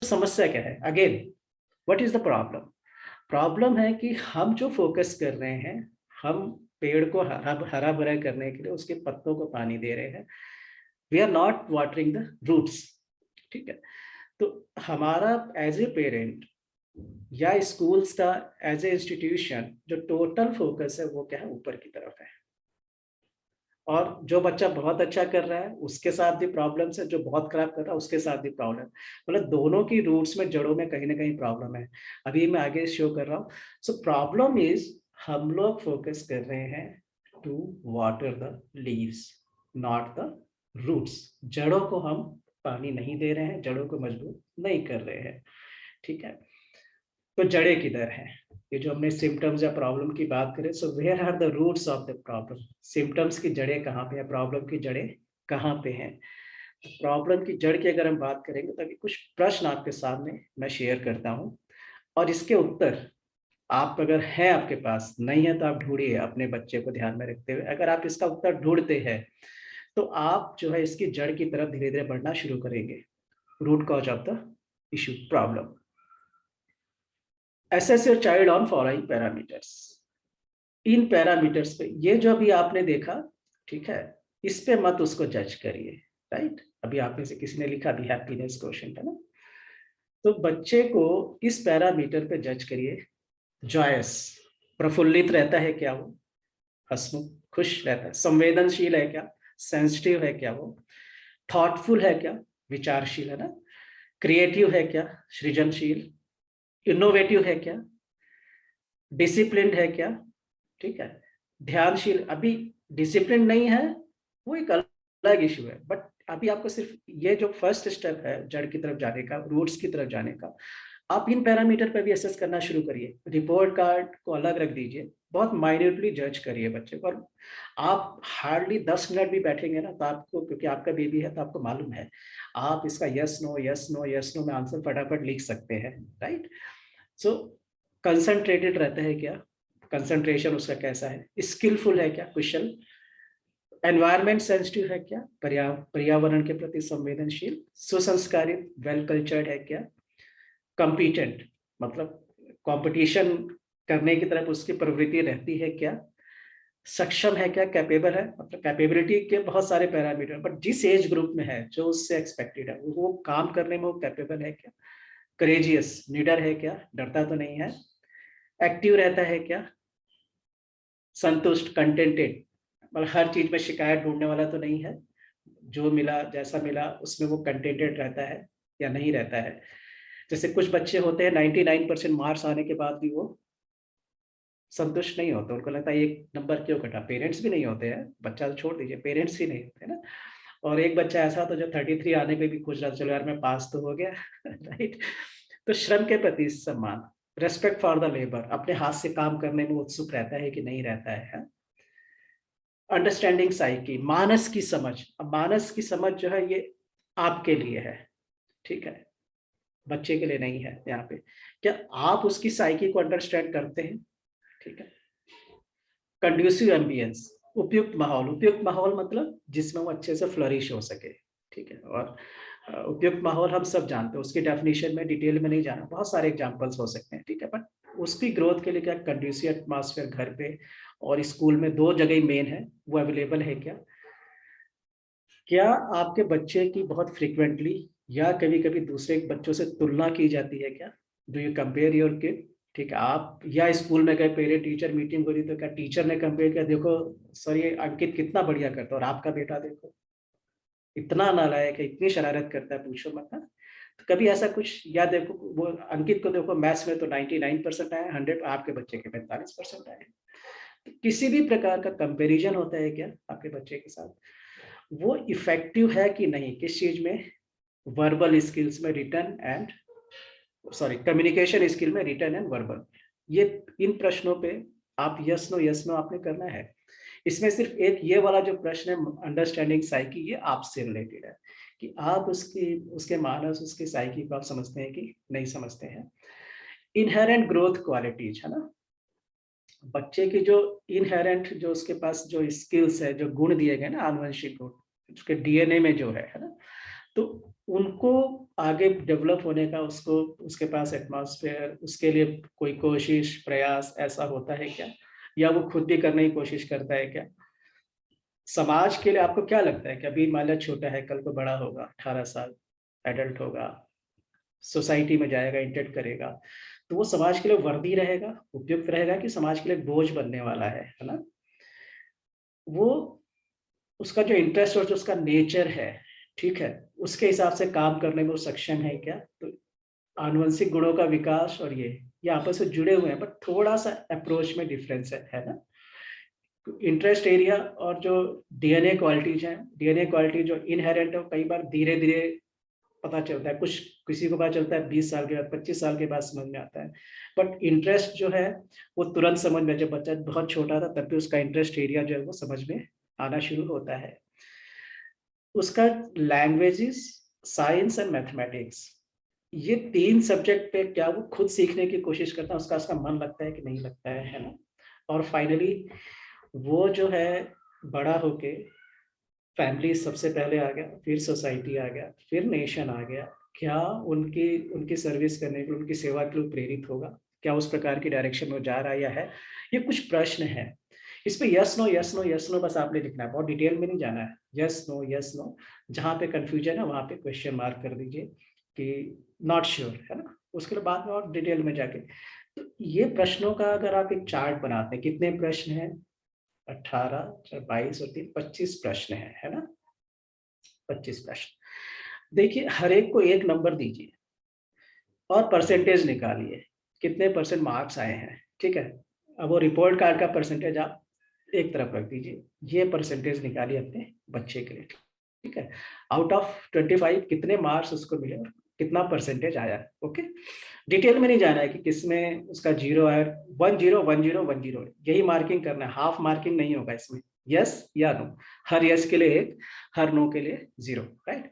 समस्या क्या है? Again, what is the problem? Problem है कि हम जो फोकस कर रहे हैं, हम पेड़ को हरा भरा करने के लिए उसके पत्तों को पानी दे रहे हैं, we are not watering the roots. ठीक है, तो हमारा एज ए पेरेंट या स्कूल्स का एज ए इंस्टीट्यूशन जो टोटल फोकस है वो क्या है? ऊपर की तरफ है। और जो बच्चा बहुत अच्छा कर रहा है उसके साथ भी प्रॉब्लम्स है, जो बहुत खराब कर रहा है उसके साथ भी प्रॉब्लम, मतलब दोनों की रूट्स में, जड़ों में कहीं ना कहीं प्रॉब्लम है। अभी मैं आगे शो कर रहा हूँ। सो प्रॉब्लम इज, हम लोग फोकस कर रहे हैं to water the leaves, not the roots. जड़ों को हम पानी नहीं दे रहे हैं, जड़ों को मजबूत नहीं कर रहे हैं। ठीक है, तो जड़ें किधर हैं? ये जो हमने सिम्टम्स या प्रॉब्लम की बात करें, so where are the roots of the problem? Symptoms की जड़ें कहाँ पे है, प्रॉब्लम की जड़ें कहाँ पे हैं? तो प्रॉब्लम की जड़ की अगर हम बात करेंगे तो अभी कुछ प्रश्न आपके सामने मैं शेयर करता हूँ, और इसके उत्तर आप अगर है आपके पास, नहीं है तो आप ढूंढिए अपने बच्चे को ध्यान में रखते हुए। अगर आप इसका उत्तर ढूंढते हैं तो आप जो है इसकी जड़ की तरफ धीरे धीरे बढ़ना शुरू करेंगे। Root cause of the issue, problem. assess your child on following parameters। इन पैरामीटर्स पे, ये जो अभी आपने देखा, ठीक है, इस पे मत उसको जज करिए। राइट, अभी आप में से किसी ने लिखा भी हैप्पीनेस क्वोशिएंट, है ना? तो बच्चे को इस पैरामीटर पे जज करिए। जॉयस, प्रफुल्लित रहता है क्या वो? हंसमुख, खुश रहता है? संवेदनशील है क्या? सेंसिटिव है क्या वो? थॉटफुल है क्या? विचारशील है ना? क्रिएटिव है क्या? सृजनशील? इनोवेटिव है क्या? डिसिप्लिन्ड है क्या? ठीक है, ध्यानशील। अभी डिसिप्लिन नहीं है वो एक अलग इशू है, बट अभी आपको सिर्फ ये जो फर्स्ट स्टेप है जड़ की तरफ जाने का, रूट्स की तरफ जाने का, आप इन पैरामीटर पर भी असेस करना शुरू करिए। रिपोर्ट कार्ड को अलग रख दीजिए, बहुत माइन्यूटली जज करिए बच्चे को। और आप हार्डली 10 मिनट भी बैठेंगे ना तो आपको, क्योंकि आपका बेबी है तो आपको मालूम है, आप इसका yes no yes no yes no में आंसर फटाफट लिख सकते हैं। राइट, सो कंसंट्रेटेड रहता है क्या? कंसंट्रेशन उसका कैसा है? स्किलफुल है क्या? कुशल? एनवायरमेंट सेंसिटिव है क्या? पर्यावरण के प्रति संवेदनशील? सुसंस्कारित, वेल कल्चर्ड है क्या? कॉम्पिटेंट, मतलब कंपटीशन करने की तरफ उसकी प्रवृत्ति रहती है क्या? सक्षम है क्या? कैपेबल है, मतलब कैपेबिलिटी के बहुत सारे पैरामीटर, बट जिस एज ग्रुप में है, जो उससे एक्सपेक्टेड है, वो काम करने में वो कैपेबल है क्या? करेजियस, निडर है क्या? डरता तो नहीं है? एक्टिव रहता है क्या? संतुष्ट, कंटेंटेड, मतलब हर चीज में शिकायत ढूंढने वाला तो नहीं है, जो मिला जैसा मिला उसमें वो कंटेंटेड रहता है या नहीं रहता है? जैसे कुछ बच्चे होते हैं 99% मार्क्स आने के बाद भी वो संतुष्ट नहीं होते, उनको लगता है एक नंबर क्यों कटा। पेरेंट्स भी नहीं होते हैं, बच्चा तो छोड़ दीजिए, पेरेंट्स ही नहीं होते ना। और एक बच्चा ऐसा था जो 33 आने पे भी खुश रहा, चलो यार मैं पास तो हो गया। राइट, तो श्रम के प्रति सम्मान, रेस्पेक्ट फॉर द लेबर, अपने हाथ से काम करने में उत्सुक रहता है कि नहीं रहता है? अंडरस्टैंडिंग साइकी, मानस की समझ। अब मानस की समझ जो है ये आपके लिए है, ठीक है, बच्चे के लिए नहीं है। यहाँ पे क्या आप उसकी साइकी को अंडरस्टैंड करते हैं? ठीक है, कंड्यूसिव एम्बियंस, उपयुक्त माहौल। उपयुक्त माहौल मतलब जिसमें वो अच्छे से फ्लरिश हो सके। ठीक है, और उपयुक्त माहौल हम सब जानते हैं, उसकी डेफिनेशन में डिटेल में नहीं जाना, बहुत सारे एग्जांपल्स हो सकते हैं। ठीक है, बट उसकी ग्रोथ के लिए क्या कंड्यूसिव एटमॉस्फेयर घर पे और स्कूल में, दो जगह ही मेन है, वो अवेलेबल है क्या? क्या आपके बच्चे की बहुत फ्रिक्वेंटली या कभी कभी दूसरे बच्चों से तुलना की जाती है क्या? Do you compare your kid? ठीक है, आप या स्कूल में गए, पेरेंट टीचर मीटिंग हो रही, तो क्या टीचर ने कंपेयर किया, देखो सर ये अंकित कितना बढ़िया करता है और आपका बेटा देखो इतना नालायक है, इतनी शरारत करता है, पूछो मत ना। तो कभी ऐसा कुछ, या देखो वो अंकित को देखो मैथ्स में तो 99% आए, 100, आपके बच्चे के 45% आए। तो किसी भी प्रकार का कंपैरिजन होता है क्या आपके बच्चे के साथ? वो इफेक्टिव है कि नहीं, किस चीज में? वर्बल स्किल्स में, return and, sorry, communication skill में, रिटर्न एंड वर्बल। ये इन प्रश्नों पे आप यस नो आपने करना है। इसमें सिर्फ एक ये वाला जो प्रश्न है अंडरस्टैंडिंग साइकी, ये आपसे रिलेटेड है कि आप उसकी, उसके मानस, उसकी साइकी को आप समझते हैं कि नहीं समझते हैं। इनहेरेंट ग्रोथ क्वालिटीज, है ना, बच्चे की जो इनहेरेंट, जो उसके पास जो स्किल्स है, जो गुण दिए गए ना, आनुवंशिक गुण, उसके डीएनए में जो है ना, तो उनको आगे डेवलप होने का, उसको उसके पास एटमॉस्फेयर, उसके लिए कोई कोशिश प्रयास ऐसा होता है क्या, या वो खुद भी करने की कोशिश करता है क्या? समाज के लिए आपको क्या लगता है कि अभी मान लिया छोटा है, कल को बड़ा होगा, 18 साल एडल्ट होगा, सोसाइटी में जाएगा, इंटरेक्ट करेगा, तो वो समाज के लिए वर्दी रहेगा, उपयुक्त रहेगा, कि समाज के लिए बोझ बनने वाला है ना? वो उसका जो इंटरेस्ट और जो उसका नेचर है, ठीक है, उसके हिसाब से काम करने में वो सक्षम है क्या? तो आनुवंशिक गुणों का विकास और ये आपस में जुड़े हुए हैं, बट थोड़ा सा अप्रोच में डिफरेंस है ना? इंटरेस्ट एरिया और जो डीएनए क्वालिटीज हैं, डीएनए क्वालिटी जो इनहेरेंट है, कई बार धीरे धीरे पता चलता है, कुछ किसी को पता चलता है 20 साल के बाद, 25 साल के बाद समझ में आता है, बट इंटरेस्ट जो है वो तुरंत समझ में, जब बच्चा बहुत छोटा था तब भी उसका इंटरेस्ट एरिया जो है वो समझ में आना शुरू होता है। उसका लैंग्वेजेस, साइंस एंड मैथमेटिक्स, ये 3 सब्जेक्ट पे क्या वो खुद सीखने की कोशिश करता है, उसका मन लगता है कि नहीं लगता है ना? और फाइनली वो जो है बड़ा होके फैमिली सबसे पहले आ गया, फिर सोसाइटी आ गया, फिर नेशन आ गया, क्या उनकी उनकी सर्विस करने के लिए, उनकी सेवा के लिए प्रेरित होगा? क्या उस प्रकार की डायरेक्शन में जा रहा है या है? ये कुछ प्रश्न है, इस पे yes no yes no yes no बस आपने लिखना है, बहुत डिटेल में नहीं जाना है, यस नो, जहाँ पे कंफ्यूजन है वहां पे क्वेश्चन मार्क कर दीजिए कि नॉट श्योर, है ना? उसके बाद में और डिटेल में जाके, तो ये प्रश्नों का अगर आप एक चार्ट बनाते हैं, कितने प्रश्न हैं? 18, 22 और 3, 25 प्रश्न है ना? 25 प्रश्न। देखिए, हर एक को एक नंबर दीजिए और परसेंटेज निकालिए, कितने परसेंट मार्क्स आए हैं, ठीक है? अब वो रिपोर्ट कार्ड का परसेंटेज आप एक तरफ रख दीजिए, ये परसेंटेज निकालिए अपने बच्चे के लिए, ठीक है? आउट ऑफ 25 कितने मार्क्स उसको मिले और कितना परसेंटेज आया, ओके? डिटेल में नहीं जाना है कि किसमें उसका 0 है, 10 10 10, यही मार्किंग करना है, हाफ मार्किंग नहीं होगा इसमें, यस या नो, हर यस के लिए 1, हर नो के लिए 0, राइट?